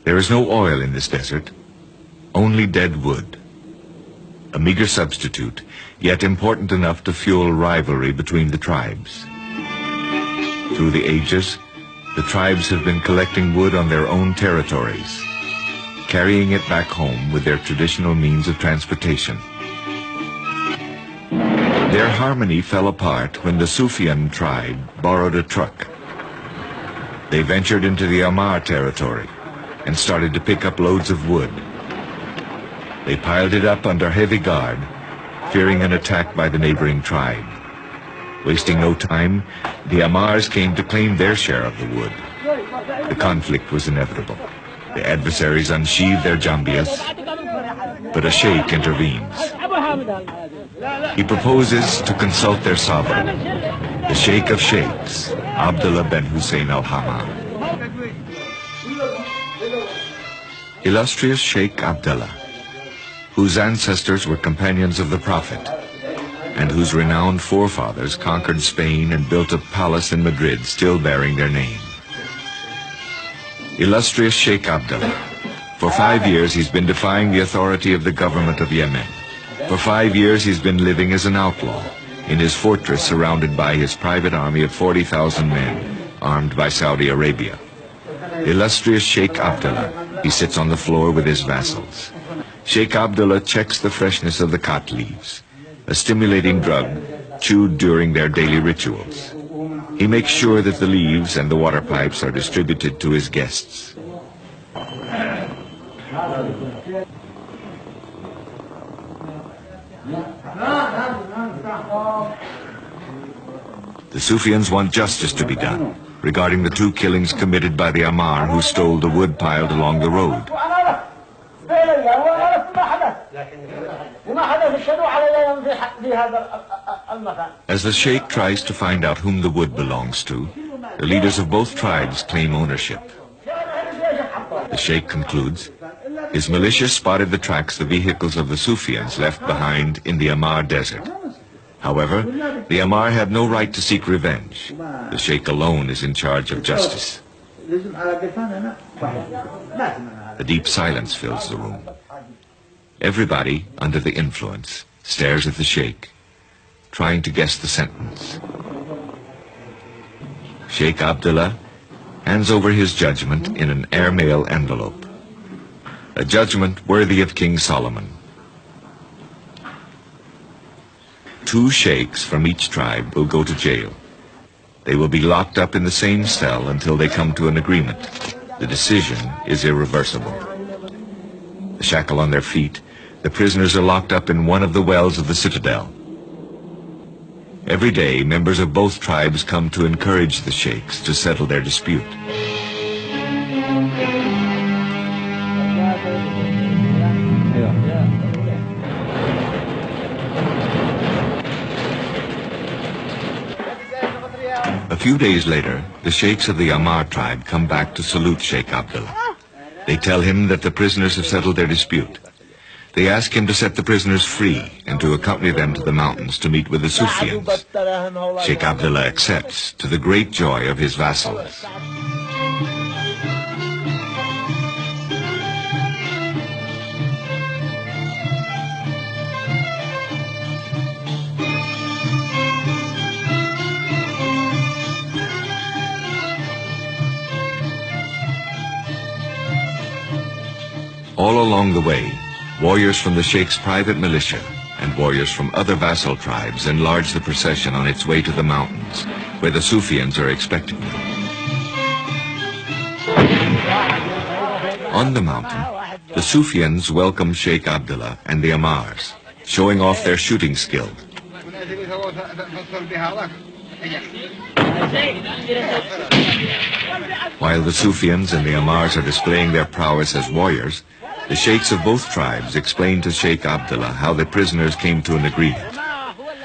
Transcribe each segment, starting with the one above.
There is no oil in this desert, only dead wood. A meager substitute, yet important enough to fuel rivalry between the tribes. Through the ages, the tribes have been collecting wood on their own territories, carrying it back home with their traditional means of transportation. Their harmony fell apart when the Sufyan tribe borrowed a truck. They ventured into the Amar territory and started to pick up loads of wood. They piled it up under heavy guard, fearing an attack by the neighboring tribe. Wasting no time, the Amars came to claim their share of the wood. The conflict was inevitable. The adversaries unsheathed their jambias, but a sheikh intervenes. He proposes to consult their sovereign, the Sheikh of Sheikhs, Abdullah bin Hussein al-Hamma. Illustrious Sheikh Abdullah, whose ancestors were companions of the Prophet, and whose renowned forefathers conquered Spain and built a palace in Madrid still bearing their name. Illustrious Sheikh Abdullah, for 5 years he's been defying the authority of the government of Yemen. For 5 years he's been living as an outlaw in his fortress surrounded by his private army of 40,000 men, armed by Saudi Arabia. Illustrious Sheikh Abdullah, he sits on the floor with his vassals. Sheikh Abdullah checks the freshness of the khat leaves, a stimulating drug chewed during their daily rituals. He makes sure that the leaves and the water pipes are distributed to his guests. The Sufyans want justice to be done regarding the 2 killings committed by the Amar who stole the wood piled along the road. As the sheikh tries to find out whom the wood belongs to, the leaders of both tribes claim ownership. The sheikh concludes, his militia spotted the tracks the vehicles of the Sufyans left behind in the Amar desert. However, the Amar had no right to seek revenge. The sheikh alone is in charge of justice. A deep silence fills the room. Everybody, under the influence, stares at the sheikh, trying to guess the sentence. Sheikh Abdullah hands over his judgment in an airmail envelope. A judgment worthy of King Solomon. 2 sheikhs from each tribe will go to jail. They will be locked up in the same cell until they come to an agreement. The decision is irreversible. The shackle on their feet, the prisoners are locked up in one of the wells of the citadel. Every day, members of both tribes come to encourage the sheikhs to settle their dispute. A few days later, the sheikhs of the Amar tribe come back to salute Sheikh Abdullah. They tell him that the prisoners have settled their dispute. They ask him to set the prisoners free and to accompany them to the mountains to meet with the Sufyans. Sheikh Abdullah accepts, to the great joy of his vassals. All along the way, warriors from the Sheikh's private militia and warriors from other vassal tribes enlarge the procession on its way to the mountains, where the Sufyans are expecting them. On the mountain, the Sufyans welcome Sheikh Abdullah and the Amars, showing off their shooting skill. While the Sufyans and the Amars are displaying their prowess as warriors, the sheikhs of both tribes explain to Sheikh Abdullah how the prisoners came to an agreement.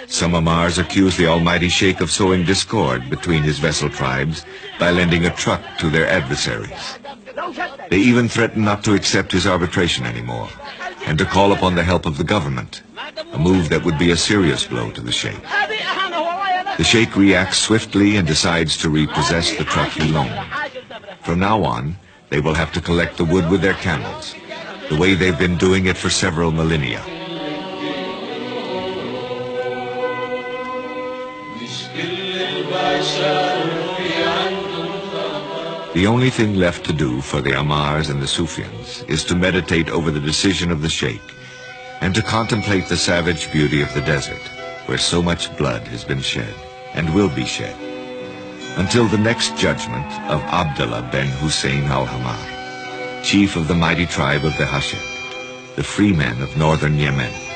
Some Amars accuse the almighty sheikh of sowing discord between his vassal tribes by lending a truck to their adversaries. They even threaten not to accept his arbitration anymore and to call upon the help of the government, a move that would be a serious blow to the sheikh. The sheikh reacts swiftly and decides to repossess the truck he loaned. From now on, They will have to collect the wood with their camels, the way they've been doing it for several millennia. The only thing left to do for the Amars and the Sufians is to meditate over the decision of the Sheikh and to contemplate the savage beauty of the desert, where so much blood has been shed and will be shed, until the next judgment of Abdullah ben Hussein al-Hamar, chief of the mighty tribe of the Hashid, the free men of northern Yemen.